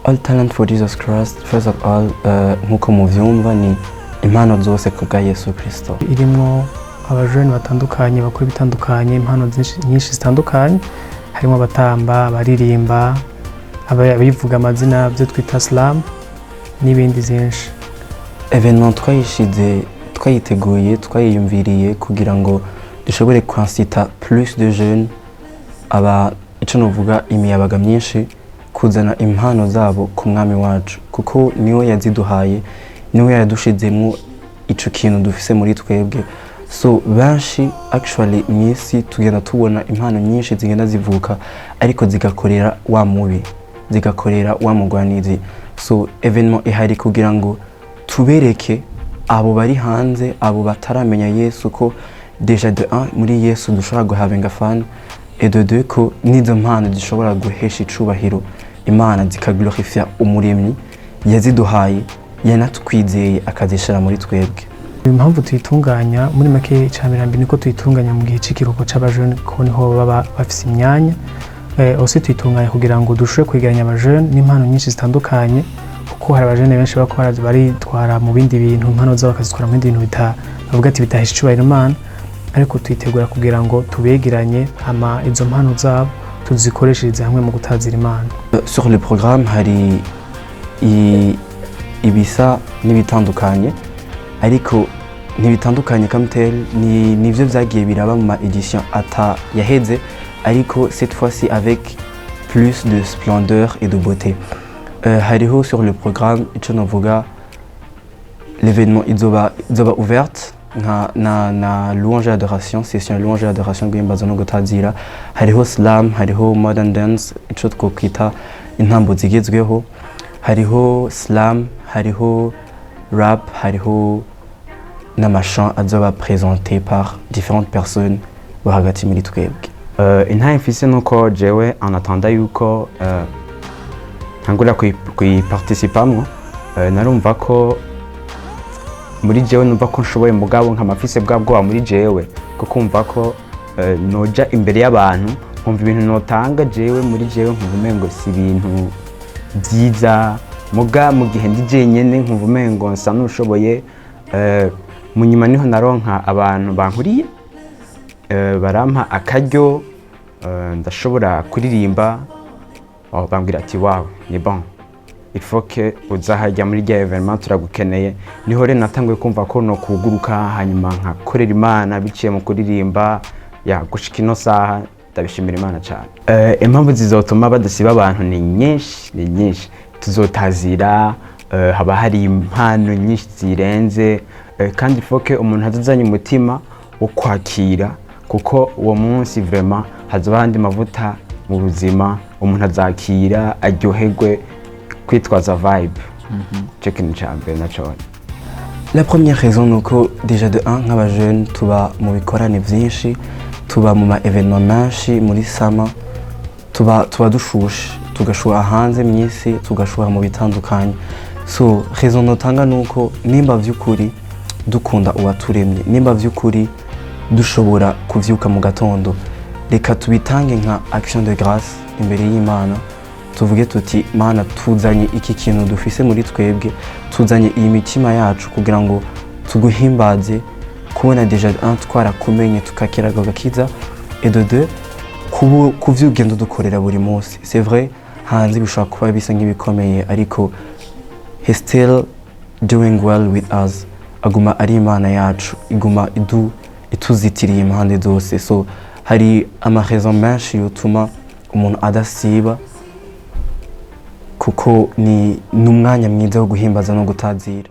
All talent for Jesus Christ, first of all, nkuko muvyumva ni impano zose kubwa Yesu Kristo. Irimo abajene batandukanye bakora bitandukanye, impano nyinshi zitandukanye, harimo abatamba, baririmba, abivuga amazina byo twita slam n'ibindi byinshi. Evenement twayiteguye, twayiyumviriye kugira ngo dushobore kwansita plus de jeunes ico novuga imiyabaga myinshi kuzana impano zabo ku mwami wacu, kuko niwe yaziduhaye, niwe yadushizemo ico kintu dufise muri twebwe. So benshi actually mwisi tugenda tubona impano nyinshi zigenda zivuka ariko zigakorera wa mubi, zigakorera wa mugwanizi. So evenement ihari kugira ngo tubereke abo bari hanze, abo bataramenya Yesu ko déjà de 1 muri Yesu dushobora guhavenga fan, et de 2 ko nizo mpano zishobora guhesha icubahiro Imana zikaglorifia umuremyi yaziduhaye, yanatwizeye akazishira muri twebwe. Impamvu tuyitunganya muri make cyamirambi niko tuyitunganya mu gihe cy'ikiruhuko c'abajene, ko niho baba bafise imyanya. Ose tuyitunganya kugira ngo dushobore kwegeranya abajene n'impano nyinshi zitandukanye, kuko hari abajene benshi bakora baritwara mu bindi bintu, impano zabo bakazitwara mu bindi bintu bavuga ati bitahesha icubahiro Imana, ariko tuyitegura kugira ngo tubegeranye izo mpano zabo tuzikoreshereze hamwe mu gutazira Imana. Sur le programme hari ibisa n'ibitandukanye, ariko ntibitandukanye comme tel, nivyo vyagiye biraba mu edition ata yaheze, ariko cette fois-ci avec plus de splendeur et de beauté. Hariho sur le programme ico novuga l'événement izoba ouverte na louange et adoration, session louange et adoration guhimbaza no gutazira. Hariho slam, hariho modern dance ico twokwita intambo zigezweho, hariho slam, hariho rap, hariho n'amachant azoba présenté par différentes personnes bahagati muri twebwe. Intaye mfise nuko jewe en attendant yuko ntangura kuyiparticipamwo, narumva ko muri jewe numva ko nshoboye mugabo nkamafise bwabwoba muri jewe ko kumva ko noja imbere y'abantu nkumva ibintu notanga jewe muri jewe nkumva umengo si ibintu byiza, muga mu gihe ndi jenyene nkumva umengo nsa n'ushoboye. Mu nyuma niho naronka abantu bankuriye, barampa akaryo ndashobora kuririmba, bambwira ati wow ni bon, il faut que uzahajya muri rya événement turagukeneye. Niho rero natanguye kumva ko no kuguruka hanyuma nkakorera Imana biciye mu kuririmba gushika ino saha. Ndabishimira Imana cyane. Impamvu zizotuma badasiba abantu ni nyinshi. Tuzotazira, haba hari impano nyinshi zirenze, kandi il faut que umuntu azazanye umutima wo kwakira, kuko uwo munsi vraiment hazoba handi mavuta mu buzima, umuntu azakira aryoherwe kwitwaza vibe. Checking chambe na chone. La première raison nuko déjà de 1 nk'aba jeunes tuba mu bikorane byinshi, tuba mu ma événement menshi muri sama, tuba dushushe, tugashuha hanze mwisi, tugashuha mu bitandukanye. So raison notanga nuko nimba vy'ukuri dukunda uwaturemye, nimba vy'ukuri dushobora kuvyuka mu gatondo, reka tubitange nka action de grâce imbere y'Imana, tuvuge tuti Mana tuzanye iki kintu dufise muri twebwe, tuzanye iyi mitima yacu kugira ngo tuguhimbaze, kubona déjà 1 twarakumenye tukakira gakiza, et de 2 kuvyugenda dukorera buri munsi. C'est vrai hanze bishobora kuba bisa nk'ibikomeye, ariko he still doing well with us. Aguma ari Imana yacu, iguma ituzitiriye impande zose. So hari amarezo menshi yotuma umuntu adasiba, kuko ni umwanya mwiza wo guhimbaza no gutazira.